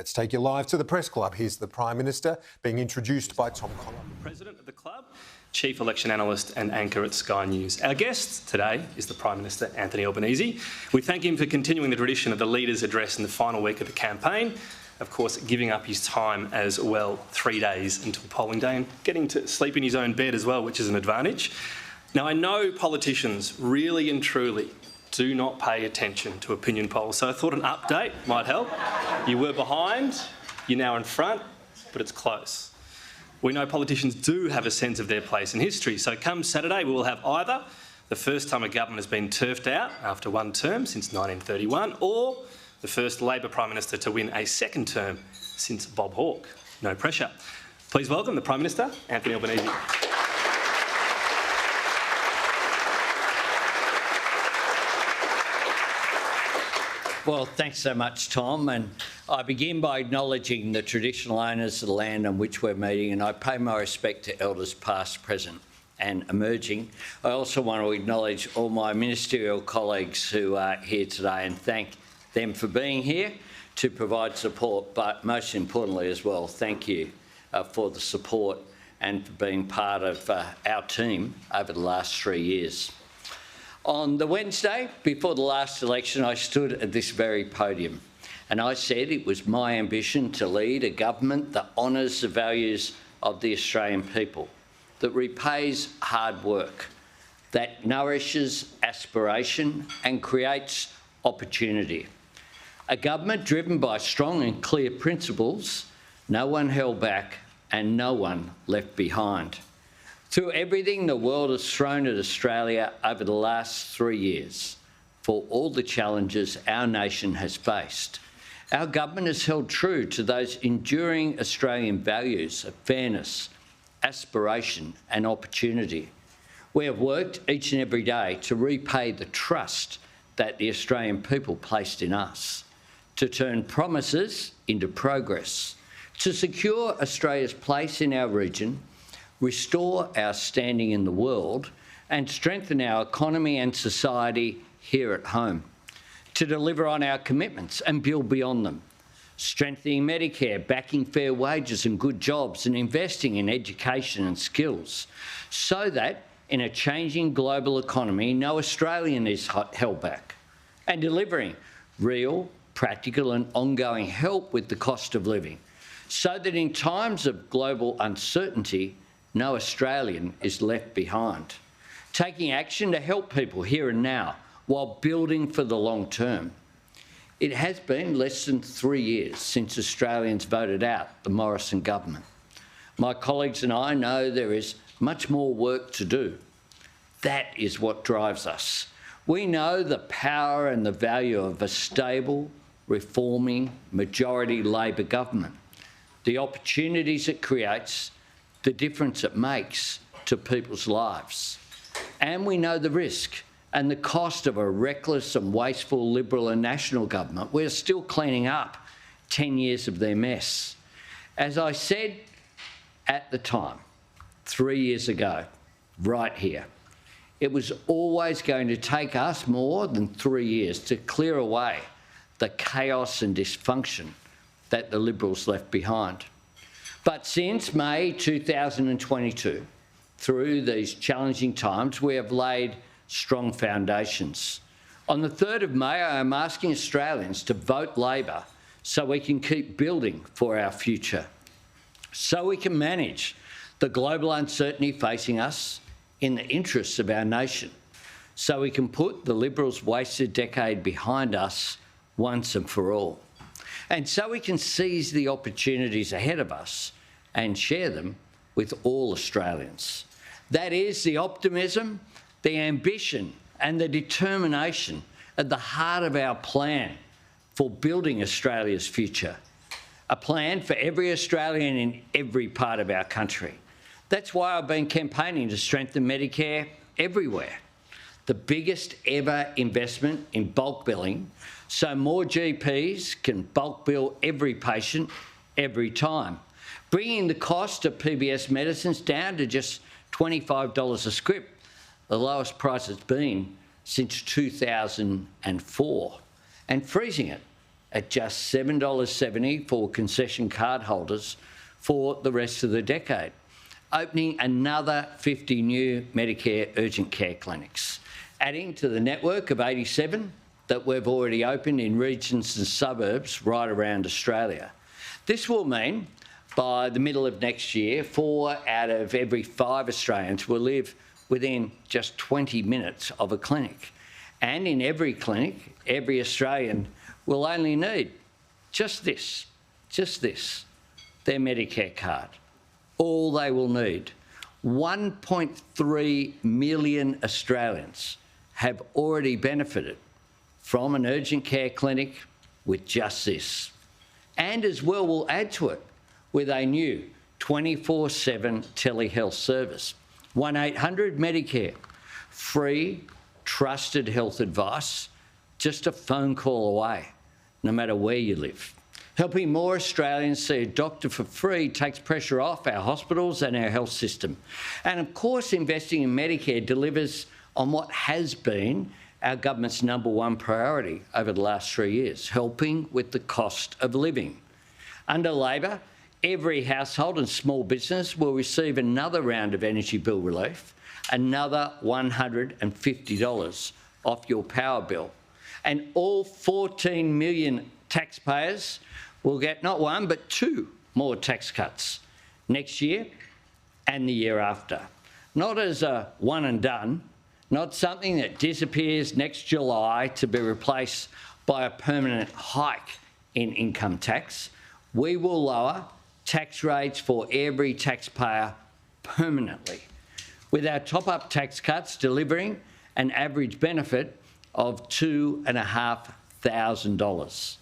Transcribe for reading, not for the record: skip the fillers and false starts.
Let's take you live to the Press Club. Here's the Prime Minister being introduced by Tom Collins. President of the club, Chief Election Analyst and anchor at Sky News. Our guest today is the Prime Minister Anthony Albanese. We thank him for continuing the tradition of the Leader's Address in the final week of the campaign, of course giving up his time as well, 3 days until polling day, and getting to sleep in his own bed as well, which is an advantage. Now, I know politicians really and truly do not pay attention to opinion polls, so I thought an update might help. You were behind, you're now in front, but it's close. We know politicians do have a sense of their place in history, so come Saturday we will have either the first time a government has been turfed out after one term since 1931, or the first Labor Prime Minister to win a second term since Bob Hawke. No pressure. Please welcome the Prime Minister, Anthony Albanese. Well, thanks so much, Tom. And I begin by acknowledging the traditional owners of the land on which we're meeting, and I pay my respect to elders past, present and emerging. I also want to acknowledge all my ministerial colleagues who are here today and thank them for being here to provide support, but most importantly as well, thank you for the support and for being part of our team over the last 3 years. On the Wednesday before the last election, I stood at this very podium and I said it was my ambition to lead a government that honours the values of the Australian people, that repays hard work, that nourishes aspiration and creates opportunity. A government driven by strong and clear principles, no one held back and no one left behind. Through everything the world has thrown at Australia over the last 3 years, for all the challenges our nation has faced, our government has held true to those enduring Australian values of fairness, aspiration and opportunity. We have worked each and every day to repay the trust that the Australian people placed in us, to turn promises into progress, to secure Australia's place in our region, restore our standing in the world and strengthen our economy and society here at home, to deliver on our commitments and build beyond them, strengthening Medicare, backing fair wages and good jobs and investing in education and skills, so that in a changing global economy, no Australian is held back, and delivering real, practical and ongoing help with the cost of living, so that in times of global uncertainty, no Australian is left behind. Taking action to help people here and now while building for the long term. It has been less than 3 years since Australians voted out the Morrison government. My colleagues and I know there is much more work to do. That is what drives us. We know the power and the value of a stable, reforming, majority Labor government, the opportunities it creates, the difference it makes to people's lives. And we know the risk and the cost of a reckless and wasteful Liberal and National government. We're still cleaning up 10 years of their mess. As I said at the time, 3 years ago, right here, it was always going to take us more than 3 years to clear away the chaos and dysfunction that the Liberals left behind. But since May 2022, through these challenging times, we have laid strong foundations. On the 3rd of May, I am asking Australians to vote Labor so we can keep building for our future, so we can manage the global uncertainty facing us in the interests of our nation, so we can put the Liberals' wasted decade behind us once and for all, and so we can seize the opportunities ahead of us and share them with all Australians. That is the optimism, the ambition and the determination at the heart of our plan for building Australia's future. A plan for every Australian in every part of our country. That's why I've been campaigning to strengthen Medicare everywhere. The biggest ever investment in bulk billing, so more GPs can bulk bill every patient every time, bringing the cost of PBS medicines down to just $25 a script, the lowest price it's been since 2004, and freezing it at just $7.70 for concession card holders for the rest of the decade, opening another 50 new Medicare urgent care clinics, adding to the network of 87 that we've already opened in regions and suburbs right around Australia. This will mean by the middle of next year, 4 out of every 5 Australians will live within just 20 minutes of a clinic. And in every clinic, every Australian will only need just this, their Medicare card. All they will need. 1.3 million Australians have already benefited from an urgent care clinic with just this. And as well, we'll add to it with a new 24/7 telehealth service. 1800 Medicare, free, trusted health advice, just a phone call away, no matter where you live. Helping more Australians see a doctor for free takes pressure off our hospitals and our health system. And of course, investing in Medicare delivers on what has been our government's #1 priority over the last 3 years, helping with the cost of living. Under Labor, every household and small business will receive another round of energy bill relief, another $150 off your power bill. And all 14 million taxpayers will get not 1 but 2 more tax cuts next year and the year after. Not as a one and done, not something that disappears next July to be replaced by a permanent hike in income tax. We will lower tax rates for every taxpayer permanently, with our top-up tax cuts delivering an average benefit of $2,500.